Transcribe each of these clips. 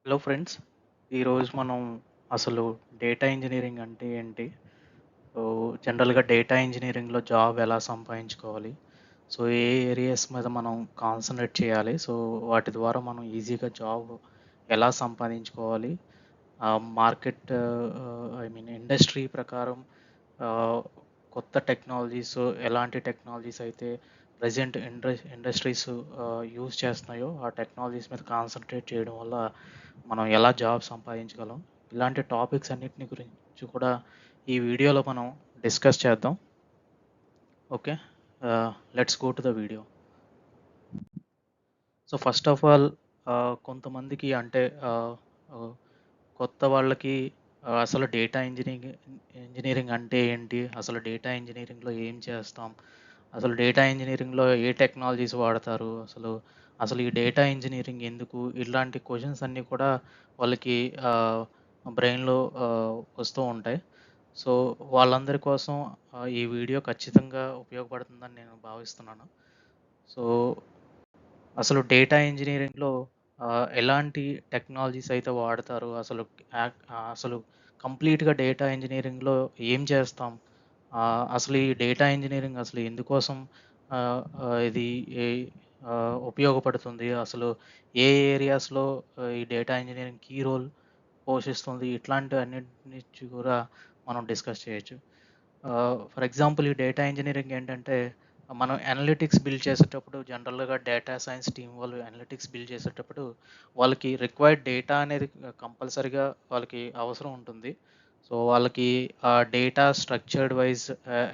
Hello friends, ఈరోజు మనం అసలు డేటా ఇంజనీరింగ్ అంటే ఏంటి? సో, జనరల్‌గా డేటా ఇంజనీరింగ్‌లో జాబ్ ఎలా సంపాదించుకోవాలి? సో, ఏ ఏరియాస్ మీద మనం కాన్సంట్రేట్ చేయాలి? సో, వాటి ద్వారా మనం ఈజీగా జాబ్ ఎలా సంపాదించుకోవాలి? మార్కెట్ ఐ మీన్ ఇండస్ట్రీ ప్రకారం ఆహ్, కొత్త టెక్నాలజీస్ ఎలాంటి టెక్నాలజీస్ అయితే ప్రెజెంట్ ఇండస్ట్రీస్ యూజ్ చేస్తున్నాయో, ఆ టెక్నాలజీస్ మీద కాన్సంట్రేట్ చేయడం వల్ల మనం ఎలా జాబ్ సంపాదించగలం? ఇలాంటి టాపిక్స్ అన్నిటిని గురించి కూడా ఈ వీడియోలో మనం డిస్కస్ చేద్దాం. Okay. Let's go to the video. So, first of all కొంతమందికి అంటే ఆహ్, ఆహ్, కొత్త వాళ్ళకి అసలు డేటా ఇంజినీరింగ్ అంటే ఏంటి? అసలు డేటా ఇంజినీరింగ్‌లో ఏం చేస్తాం? అసలు డేటా ఇంజినీరింగ్‌లో ఏ టెక్నాలజీస్ వాడతారు? అసలు ఈ డేటా ఇంజినీరింగ్ ఎందుకు? ఇలాంటి క్వెషన్స్ అన్నీ కూడా వాళ్ళకి ఆహ్, బ్రెయిన్‌లో వస్తూ ఉంటాయి. సో, వాళ్ళందరి కోసం ఈ వీడియో ఖచ్చితంగా ఉపయోగపడుతుందని నేను భావిస్తున్నాను. సో, అసలు డేటా ఇంజినీరింగ్‌లో ఎలాంటి టెక్నాలజీస్ అయితే వాడతారు? అసలు కంప్లీట్‌గా డేటా ఇంజినీరింగ్‌లో ఏం చేస్తాం? అసలు ఈ డేటా ఇంజినీరింగ్ అసలు ఎందుకోసం ఆహ్, ఆహ్, ఇది ఏ ఉపయోగపడుతుంది? అసలు ఏ ఏరియాస్‌లో ఈ డేటా ఇంజినీరింగ్ కీ రోల్ పోషిస్తుంది? ఇట్లాంటివన్నిటి నుంచి కూడా మనం డిస్కస్ చేయొచ్చు. ఫర్ ఎగ్జాంపుల్ ఈ డేటా ఇంజినీరింగ్ ఏంటంటే, మనం అనలిటిక్స్ బిల్డ్ చేసేటప్పుడు జనరల్‌గా డేటా సైన్స్ టీమ్ వాళ్ళు అనలిటిక్స్ బిల్డ్ చేసేటప్పుడు, వాళ్ళకి రిక్వైర్డ్ డేటా అనేది కంపల్సరీగా వాళ్ళకి అవసరం ఉంటుంది. సో, వాళ్ళకి ఆ డేటా స్ట్రక్చర్డ్ వైస్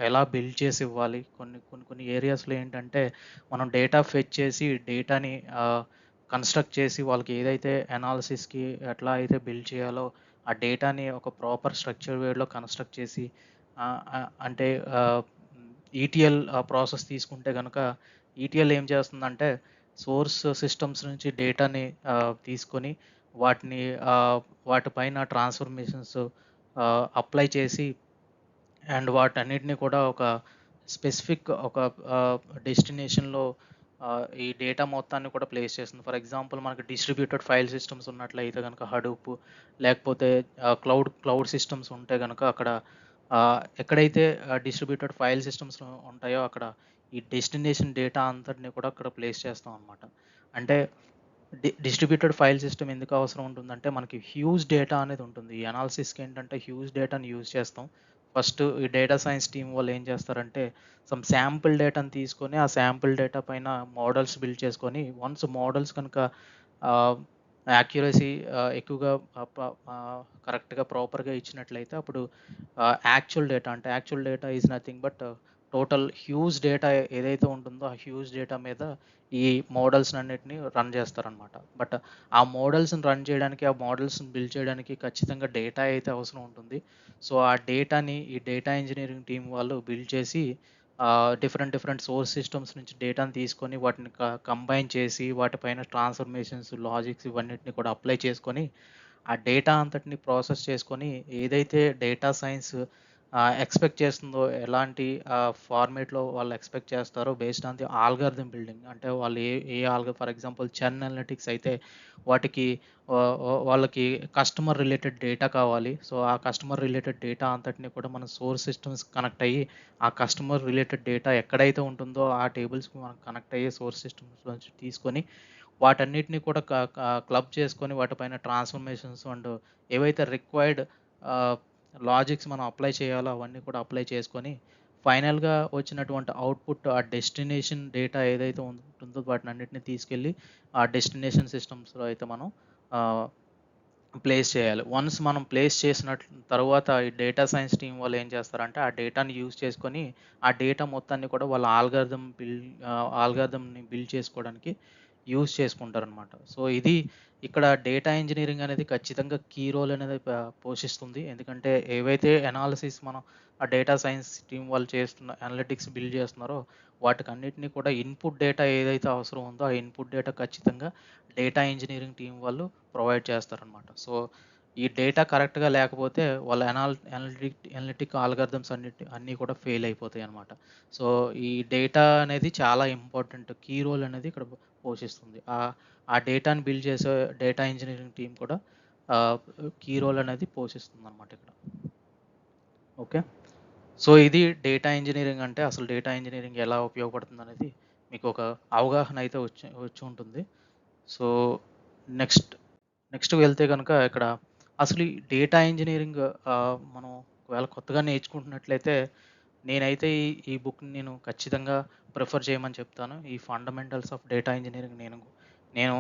ఎలా బిల్డ్ చేసి ఇవ్వాలి. కొన్ని ఏరియాస్‌లో ఏంటంటే, మనం డేటా ఫెచ్ చేసి డేటాని కన్‌స్ట్రక్ట్ చేసి వాళ్ళకి ఏదైతే అనాలిసిస్‌కి ఎట్లా అయితే బిల్డ్ చేయాలో, ఆ డేటాని ఒక ప్రాపర్ స్ట్రక్చర్డ్ వేలో కన్‌స్ట్రక్ట్ చేసి అంటే ఆహ్, ఈటీఎల్ ప్రాసెస్ తీసుకుంటే గనక, ఈటీఎల్ ఏం చేస్తుందంటే, సోర్స్ సిస్టమ్స్ నుంచి డేటాని తీసుకొని వాటిని ఆహ్, వాటిపైన ట్రాన్స్‌ఫర్మేషన్స్ అప్లై చేసి అండ్ వాటన్నిటిని కూడా ఒక స్పెసిఫిక్ ఒక డెస్టినేషన్‌లో ఈ డేటా మొత్తాన్ని కూడా ప్లేస్ చేస్తుంది. ఫర్ ఎగ్జాంపుల్ మనకి డిస్ట్రిబ్యూటెడ్ ఫైల్ సిస్టమ్స్ ఉన్నట్లయితే గనక హడూప్ లేకపోతే క్లౌడ్ సిస్టమ్స్ ఉంటే గనక అక్కడ ఎక్కడైతే డిస్ట్రిబ్యూటెడ్ ఫైల్ సిస్టమ్స్ ఉంటాయో అక్కడ ఈ డెస్టినేషన్ డేటా అంతటిని కూడా అక్కడ ప్లేస్ చేస్తాం అనమాట. అంటే డిస్ట్రిబ్యూటెడ్ ఫైల్ సిస్టమ్ ఎందుకు అవసరం ఉంటుందంటే, మనకి హ్యూజ్ డేటా అనేది ఉంటుంది. ఈ అనాలిసిస్‌కి ఏంటంటే హ్యూజ్ డేటాని యూజ్ చేస్తాం. ఫస్ట్ ఈ డేటా సైన్స్ టీమ్ వాళ్ళు ఏం చేస్తారంటే, సమ్ శాంపుల్ డేటాని తీసుకొని, ఆ శాంపుల్ డేటా పైన మోడల్స్ బిల్డ్ చేసుకొని, వన్స్ మోడల్స్ కనుక ఆహ్, యాక్యురసీ ఎక్కువగా కరెక్ట్‌గా ప్రాపర్‌గా ఇచ్చినట్లయితే అప్పుడు actual data is nothing but total huge data ఏదైతే ఉంటుందో, ఆ హ్యూజ్ డేటా మీద ఈ మోడల్స్‌నన్నిటిని రన్ చేస్తారనమాట. బట్ ఆ మోడల్స్‌ని రన్ చేయడానికి, ఆ మోడల్స్‌ని బిల్డ్ చేయడానికి ఖచ్చితంగా డేటా అయితే అవసరం ఉంటుంది. సో, ఆ డేటాని ఈ డేటా ఇంజినీరింగ్ టీమ్ వాళ్ళు బిల్డ్ చేసి డిఫరెంట్ సోర్స్ సిస్టమ్స్ నుంచి డేటాను తీసుకొని వాటిని కంబైన్ చేసి వాటిపైన ట్రాన్స్‌ఫర్మేషన్స్, లాజిక్స్ ఇవన్నిటిని కూడా అప్లై చేసుకొని ఆ డేటా అంతటిని ప్రాసెస్ చేసుకొని ఏదైతే డేటా సైన్స్ ఎక్స్‌పెక్ట్ చేస్తుందో ఎలాంటి ఫార్మాట్‌లో వాళ్ళు ఎక్స్‌పెక్ట్ చేస్తారో based on the algorithm building. అంటే వాళ్ళు ఫర్ ఎగ్జాంపుల్ చెన్ అనలిటిక్స్ అయితే వాటికి వాళ్ళకి కస్టమర్ రిలేటెడ్ డేటా కావాలి. సో, ఆ కస్టమర్ రిలేటెడ్ డేటా అంతటిని కూడా మన సోర్స్ సిస్టమ్స్ కనెక్ట్ అయ్యి, ఆ కస్టమర్ రిలేటెడ్ డేటా ఎక్కడైతే ఉంటుందో ఆ టేబుల్స్‌కి మనం కనెక్ట్ అయ్యే సోర్స్ సిస్టమ్స్ నుంచి తీసుకొని వాటన్నిటిని కూడా క క క్లబ్ చేసుకొని వాటిపైన ట్రాన్స్‌ఫర్మేషన్స్ అండ్ ఏవైతే రిక్వైర్డ్ ఆహ్, లాజిక్స్ మనం అప్లై చేయాలో అవన్నీ కూడా అప్లై చేసుకొని, ఫైనల్‌గా వచ్చినటువంటి అవుట్‌పుట్ ఆ డెస్టినేషన్ డేటా ఏదైతే ఉంటుందో వాటినన్నిటిని తీసుకెళ్ళి ఆ డెస్టినేషన్ సిస్టమ్స్‌లో అయితే మనం ఆహ్, ప్లేస్ చేయాలి. వన్స్ మనం ప్లేస్ తరువాత ఈ డేటా సైన్స్ టీమ్ వాళ్ళు ఏం చేస్తారంటే, ఆ డేటాని యూజ్ చేసుకొని, ఆ డేటా మొత్తాన్ని కూడా వాళ్ళ ఆల్గారిథమ్‌ని బిల్డ్ చేసుకోవడానికి యూజ్ చేసుకుంటారనమాట. సో, ఇది ఇక్కడ డేటా ఇంజినీరింగ్ అనేది ఖచ్చితంగా కీ రోల్ అనేది పోషిస్తుంది. ఎందుకంటే, ఏవైతే అనాలిసిస్ మనం ఆ డేటా సైన్స్ టీమ్ వాళ్ళు అనలిటిక్స్ బిల్డ్ చేస్తున్నారో, వాటికన్నిటిని కూడా ఇన్‌పుట్ డేటా ఏదైతే అవసరం ఉందో, ఆ ఇన్‌పుట్ డేటా ఖచ్చితంగా డేటా ఇంజినీరింగ్ టీమ్ వాళ్ళు ప్రొవైడ్ చేస్తారనమాట. సో, ఈ డేటా కరెక్ట్‌గా లేకపోతే వాళ్ళ అనలిటిక్ ఆల్గారిథమ్స్ అన్నీ కూడా ఫెయిల్ అయిపోతాయన్నమాట. సో, ఈ డేటా అనేది చాలా ఇంపార్టెంట్. కీ రోల్ అనేది ఇక్కడ పోషిస్తుంది. ఆ డేటాని బిల్డ్ చేసే డేటా ఇంజినీరింగ్ టీమ్ కూడా ఆహ్, కీ రోల్ అనేది పోషిస్తుందన్నమాట ఇక్కడ. ఓకే. సో, ఇది డేటా ఇంజినీరింగ్ అంటే అసలు డేటా ఇంజినీరింగ్ ఎలా ఉపయోగపడుతుందనేది మీకొక అవగాహన అయితే వచ్చి ఉంటుంది. సో, నెక్స్ట్ నెక్స్ట్ వెళ్తే గనక ఇక్కడ అసలు ఈ డేటా ఇంజినీరింగ్ మనం ఒకవేళ కొత్తగా నేర్చుకుంటున్నట్లయితే నేనైతే ఈ బుక్‌ని నేను ఖచ్చితంగా ప్రిఫర్ చేయమని చెప్తాను. ఈ ఫండమెంటల్స్ ఆఫ్ డేటా ఇంజినీరింగ్ నేను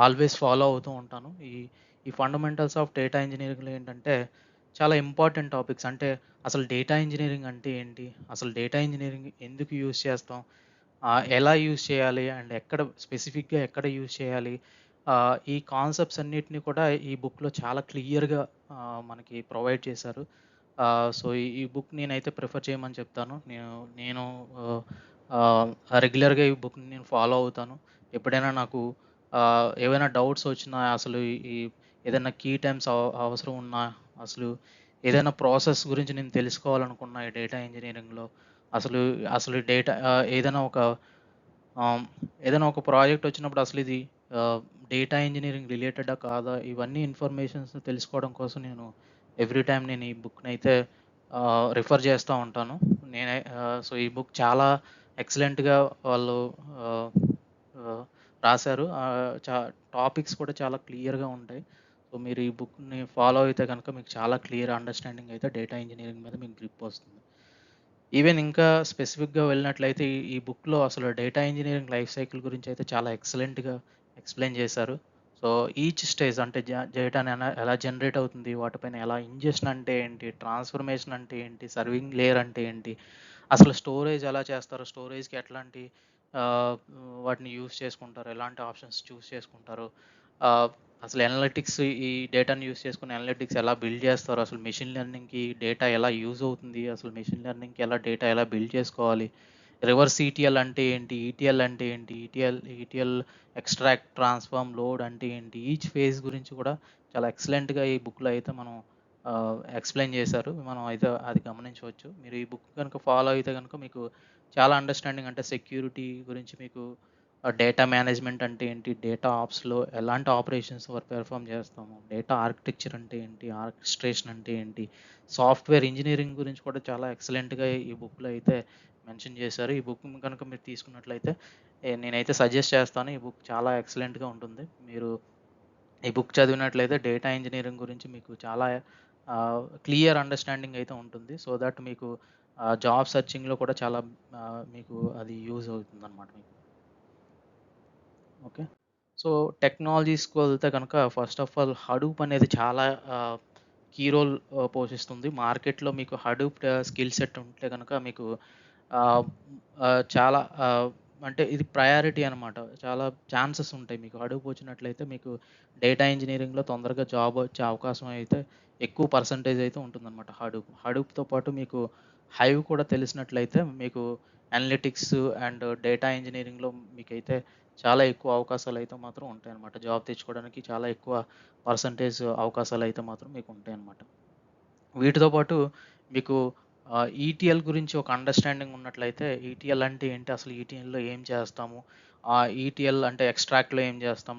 ఆల్వేస్ ఫాలో అవుతూ ఉంటాను. ఈ ఫండమెంటల్స్ ఆఫ్ డేటా ఇంజినీరింగ్‌లో ఏంటంటే చాలా ఇంపార్టెంట్ టాపిక్స్. అంటే అసలు డేటా ఇంజినీరింగ్ అంటే ఏంటి? అసలు డేటా ఇంజినీరింగ్ ఎందుకు యూజ్ చేస్తాం? ఎలా యూజ్ చేయాలి? అండ్ స్పెసిఫిక్‌గా ఎక్కడ యూజ్ చేయాలి? ఈ కాన్సెప్ట్స్ అన్నిటిని కూడా ఈ బుక్‌లో చాలా క్లియర్‌గా మనకి ప్రొవైడ్ చేశారు. సో, ఈ బుక్ నేనైతే ప్రిఫర్ చేయమని చెప్తాను. నేను ఆహ్, ఆహ్, రెగ్యులర్‌గా ఈ బుక్‌ని నేను ఫాలో అవుతాను. ఎప్పుడైనా నాకు ఏవైనా డౌట్స్ వచ్చినా అసలు ఈ ఏదైనా కీ టర్మ్స్ అవసరం ఉన్నా, అసలు ఏదైనా ప్రాసెస్ గురించి నేను తెలుసుకోవాలనుకున్నా ఈ డేటా ఇంజినీరింగ్‌లో అసలు అసలు డేటా ఆహ్, ఏదైనా ఒక ప్రాజెక్ట్ వచ్చినప్పుడు అసలిది ఆహ్, డేటా ఇంజినీరింగ్ రిలేటెడా కాదా? ఇవన్నీ ఇన్ఫర్మేషన్స్ తెలుసుకోవడం కోసం ఎవ్రీ టైమ్ నేను ఈ బుక్‌నైతే రిఫర్ చేస్తా ఉంటాను. సో, ఈ బుక్ చాలా ఎక్సలెంట్‌గా వాళ్ళు ఆహ్, ఆహ్, రాశారు. టాపిక్స్ కూడా చాలా క్లియర్‌గా ఉంటాయి. సో, మీరు ఈ బుక్‌ని ఫాలో అయితే గనుక మీకు చాలా క్లియర్ అండర్‌స్టాండింగ్ అయితే డేటా ఇంజినీరింగ్ మీద మీకు గ్రిప్ వస్తుంది. ఈవెన్ ఇంకా స్పెసిఫిక్‌గా వెళ్ళినట్లయితే ఈ బుక్‌లో అసలు డేటా ఇంజినీరింగ్ లైఫ్ సైకిల్ గురించయితే చాలా ఎక్సలెంట్‌గా ఎక్స్‌ప్లెయిన్ చేశారు. సో, ఈచ్ స్టేజ్ అంటే డేటాని ఎలా జనరేట్ అవుతుంది, వాటిపైన ఎలా ఇంజెషన్ అంటే ఏంటి, ట్రాన్స్‌ఫర్మేషన్ అంటే ఏంటి, సర్వింగ్ లేయర్ అంటే ఏంటి, అసలు స్టోరేజ్ ఎలా చేస్తారు, స్టోరేజ్‌కి ఎట్లాంటి ఆహ్, వాటిని యూజ్ చేసుకుంటారు, ఎలాంటి ఆప్షన్స్ చూజ్ చేసుకుంటారు. ఆహ్, అసలు ఈ డేటాని యూజ్ చేసుకొని అనలిటిక్స్ ఎలా బిల్డ్ చేస్తారు, అసలు మెషిన్ లెర్నింగ్‌కి డేటా ఎలా యూజ్ అవుతుంది, అసలు మెషిన్ లెర్నింగ్‌కి డేటా ఎలా బిల్డ్ చేసుకోవాలి, రివర్స్ ఈటీఎల్ అంటే ఏంటి, ఈటీఎల్ అంటే ఏంటి, ఈటీఎల్ ఎక్స్ట్రాక్ట్, ట్రాన్స్‌ఫార్మ్, లోడ్ అంటే ఏంటి, ఈచ్ ఫేజ్ గురించి కూడా చాలా ఎక్సలెంట్‌గా ఈ బుక్‌లో అయితే మనం ఎక్స్‌ప్లెయిన్ చేశారు. మనం అయితే అది గమనించవచ్చు. మీరు ఈ బుక్ గనుక ఫాలో అయితే గనుక మీకు చాలా అండర్‌స్టాండింగ్ అంటే సెక్యూరిటీ గురించి మీకు డేటా మేనేజ్‌మెంట్ అంటే ఏంటి, డేటా ఆప్స్‌లో ఎలాంటి ఆపరేషన్స్ పెర్ఫార్మ్ చేస్తాము, డేటా ఆర్కిటెక్చర్ అంటే ఏంటి, ఆర్కెస్ట్రేషన్ అంటే ఏంటి, సాఫ్ట్‌వేర్ ఇంజినీరింగ్ గురించి కూడా చాలా ఎక్సలెంట్‌గా ఈ బుక్‌లో అయితే మెన్షన్ చేశారు. ఈ బుక్ గనుక మీరు తీసుకున్నట్లయితే నేనైతే సజెస్ట్ చేస్తాను. ఈ బుక్ చాలా ఎక్సలెంట్‌గా ఉంటుంది. మీరు ఈ బుక్ చదివినట్లయితే డేటా ఇంజినీరింగ్ గురించి మీకు చాలా క్లియర్ అండర్‌స్టాండింగ్ అయితే ఉంటుంది. సో దట్ మీకు జాబ్ సెర్చింగ్‌లో కూడా చాలా మీకు అది యూజ్ అవుతుందన్నమాట మీకు. ఓకే. సో, టెక్నాలజీస్‌కి వెళ్తే గనక ఫస్ట్ ఆఫ్ ఆల్ హడూప్ అనేది చాలా కీ రోల్ పోషిస్తుంది. మార్కెట్‌లో మీకు హడూప్ స్కిల్ సెట్ ఉంటే గనక మీకు ఆహ్, చాలా అంటే ఇది ప్రయారిటీ అనమాట. చాలా ఛాన్సెస్ ఉంటాయి మీకు. హడూప్ వచ్చినట్లయితే మీకు డేటా ఇంజినీరింగ్‌లో తొందరగా జాబ్ వచ్చే అవకాశం అయితే ఎక్కువ పర్సెంటేజ్ అయితే ఉంటుందన్నమాట హడూప్. హడూప్‌తో పాటు మీకు హైవ్ కూడా తెలిసినట్లయితే మీకు అనలిటిక్స్ అండ్ డేటా ఇంజినీరింగ్‌లో మీకైతే చాలా ఎక్కువ అవకాశాలైతే మాత్రం ఉంటాయన్నమాట. జాబ్ తెచ్చుకోవడానికి చాలా ఎక్కువ పర్సెంటేజ్ అవకాశాలైతే మాత్రం మీకుంటాయన్నమాట. వీటితో పాటు మీకు ఈటీఎల్ గురించి ఒక అండర్‌స్టాండింగ్ ఉన్నట్లయితే, ఈటీఎల్ అంటే ఏంటి? అసలు ఈటీఎల్‌లో ఏం చేస్తాము? ఈటీఎల్ అంటే ఎక్స్ట్రాక్ట్‌లో ఏం చేస్తాం?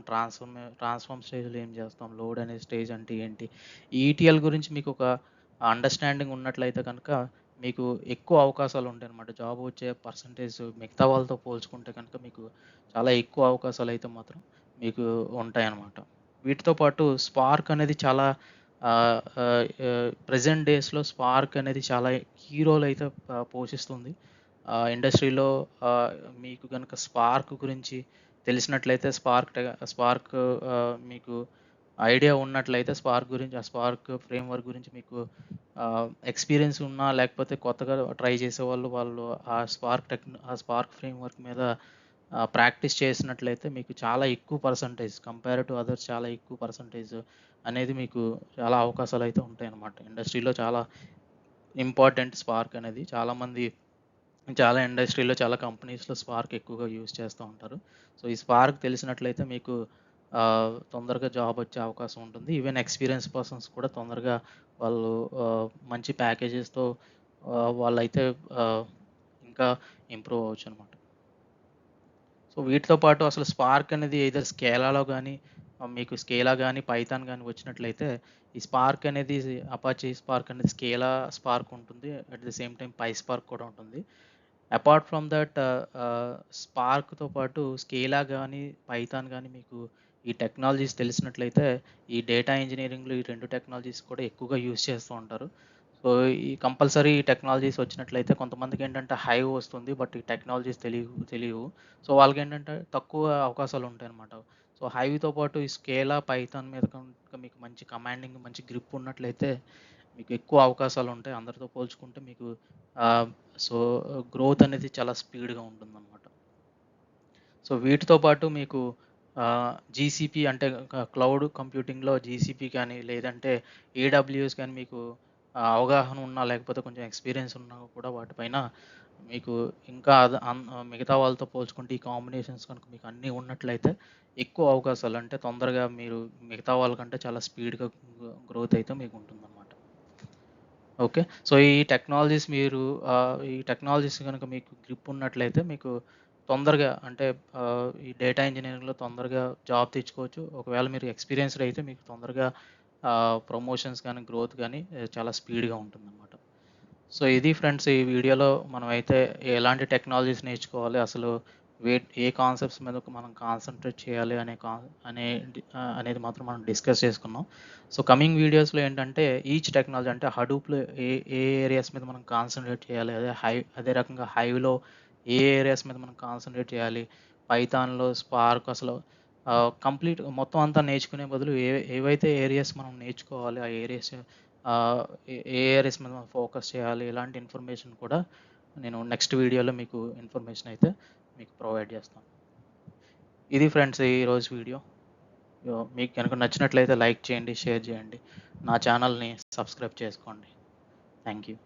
ట్రాన్స్‌ఫార్మ్ స్టేజ్‌లో ఏం చేస్తాం? లోడ్ అనే స్టేజ్ అంటే ఏంటి? ఈ ఈటీఎల్ గురించి మీకొక అండర్‌స్టాండింగ్ ఉన్నట్లయితే కనుక, మీకు ఎక్కువ అవకాశాలుంటాయన్నమాట. జాబ్ వచ్చే పర్సెంటేజ్ మిగతా వాళ్ళతో పోల్చుకుంటే కనుక మీకు చాలా ఎక్కువ అవకాశాలైతే మాత్రం మీకు ఉంటాయన్నమాట. వీటితో పాటు స్పార్క్ అనేది చాలా ప్రెజెంట్ డేస్‌లో స్పార్క్ అనేది చాలా కీ రోల్ అయితే పోషిస్తుంది. ఇండస్ట్రీలో ఆహ్, మీకు గనక స్పార్క్ గురించి తెలిసినట్లయితే స్పార్క్ మీకు ఐడియా ఉన్నట్లయితే ఆ స్పార్క్ ఫ్రేమ్‌వర్క్ గురించి మీకు ఎక్స్‌పీరియన్స్ ఉన్నా లేకపోతే కొత్తగా ట్రై చేసేవాళ్ళు వాళ్ళు ఆ స్పార్క్ ఫ్రేమ్‌వర్క్ మీద ప్రాక్టీస్ చేసినట్లయితే మీకు చాలా ఎక్కువ పర్సెంటేజ్ కంపేర్ టు అదర్స్ చాలా ఎక్కువ పర్సెంటేజ్ అనేది మీకు చాలా అవకాశాలైతే ఉంటాయన్నమాట. ఇండస్ట్రీలో చాలా ఇంపార్టెంట్ స్పార్క్ అనేది. చాలా ఇండస్ట్రీలో చాలా కంపెనీస్‌లో స్పార్క్ ఎక్కువగా యూజ్ చేస్తా ఉంటారు. సో, ఈ స్పార్క్ తెలిసినట్లయితే మీకు తొందరగా జాబ్ వచ్చే అవకాశం ఉంటుంది. ఈవెన్ ఎక్స్‌పీరియన్స్ పర్సన్స్ కూడా తొందరగా వాళ్ళు మంచి ప్యాకేజెస్‌తో వాళ్ళైతే ఆహ్, ఇంకా ఇంప్రూవ్ అవ్వొచ్చనమాట. సో, వీటితో పాటు అసలు స్పార్క్ అనేది ఎయిదర్ స్కేలాలో గాని, మీకు స్కేలా గాని, పైథాన్ గాని వచ్చినట్లయితే, ఈ స్పార్క్ అనేది అపాచీ స్పార్క్ అనేది స్పార్క్ ఉంటుంది. At the same time PySpark కూడా ఉంటుంది. అపార్ట్ ఫ్రమ్ దట్ స్పార్క్‌తో పాటు స్కేలా గాని, పైథాన్ గాని మీకు ఈ టెక్నాలజీస్ తెలిసినట్లయితే, ఈ డేటా ఇంజినీరింగ్‌లో ఈ 2 టెక్నాలజీస్ కూడా ఎక్కువగా యూజ్ చేస్తూ ఉంటారు. సో, ఈ కంపల్సరీ టెక్నాలజీస్ వచ్చినట్లయితే కొంతమందికేంటంటే హైవ్ వస్తుంది. బట్ ఈ టెక్నాలజీస్ తెలియవు. సో, వాళ్ళకేంటంటే తక్కువ అవకాశాలుంటాయనమాట. సో, హైవ్‌తో పాటు ఈ స్కేలా, పైథాన్ మీద కనుక మీకు మంచి కమాండింగ్, మంచి గ్రిప్ ఉన్నట్లయితే మీకు ఎక్కువ అవకాశాలుంటాయి. అందరితో పోల్చుకుంటే మీకు ఆహ్, సో, గ్రోత్ అనేది చాలా స్పీడ్‌గా ఉంటుందనమాట. సో, వీటితో పాటు మీకు జీసీపీ అంటే క్లౌడ్ కంప్యూటింగ్‌లో జీసీపీ కానీ, లేదంటే ఏడబ్ల్యూఎస్ కానీ మీకు అవగాహన ఉన్నా, లేకపోతే కొంచెం ఎక్స్‌పీరియన్స్ ఉన్నా కూడా వాటిపైన మీకు ఇంకా మిగతా వాళ్ళతో పోల్చుకుంటే ఈ కాంబినేషన్స్ కనుక మీకు అన్నీ ఉన్నట్లయితే ఎక్కువ అవకాశాలు అంటే తొందరగా మీరు మిగతా వాళ్ళకంటే చాలా స్పీడ్‌గా గ్రోత్ అయితే మీకుంటుందనమాట. ఓకే. సో, ఈ టెక్నాలజీస్ గనుక మీకు గ్రిప్ ఉన్నట్లయితే మీకు తొందరగా అంటే ఈ డేటా ఇంజినీరింగ్‌లో తొందరగా జాబ్ తెచ్చుకోవచ్చు. ఒకవేళ మీరు ఎక్స్‌పీరియన్స్‌డ్ అయితే మీకు తొందరగా ప్రమోషన్స్ గాని, గ్రోత్ గాని చాలా స్పీడ్‌గా ఉంటుందనమాట. సో, ఇది ఫ్రెండ్స్ ఈ వీడియోలో మనమైతే ఎలాంటి టెక్నాలజీస్ నేర్చుకోవాలి, అసలు ఏ కాన్సెప్ట్స్ మీద మనం కాన్సంట్రేట్ చేయాలి అనేది మాత్రం మనం డిస్కస్ చేసుకున్నాం. సో, కమింగ్ వీడియోస్‌లో ఏంటంటే ఈచ్ టెక్నాలజీ అంటే హడూప్‌లో ఏ ఏ ఏరియాస్ మీద మనం కాన్సంట్రేట్ చేయాలి, అదే రకంగా హైవ్‌లో ఏ ఏరియాస్ మీద మనం కాన్సంట్రేట్ చేయాలి, పైథాన్‌లో స్పార్క్ అసలు కంప్లీట్ మొత్తం అంతా నేర్చుకునే బదులు ఏవైతే ఏరియాస్ మనం నేర్చుకోవాలి, ఆ ఏరియాస్ ఆహ్, ఏ ఏరియాస్ మీద మనం ఫోకస్ చేయాలి, ఇలాంటి ఇన్ఫర్మేషన్ కూడా నేను నెక్స్ట్ వీడియోలో మీకు ఇన్ఫర్మేషన్ అయితే మీకు ప్రొవైడ్ చేస్తాను. ఇది ఫ్రెండ్స్ ఈరోజు వీడియో. మీకు గనుక నచ్చినట్లయితే లైక్ చేయండి, షేర్ చేయండి. నా ఛానల్‌ని సబ్స్క్రైబ్ చేసుకోండి. Thank you.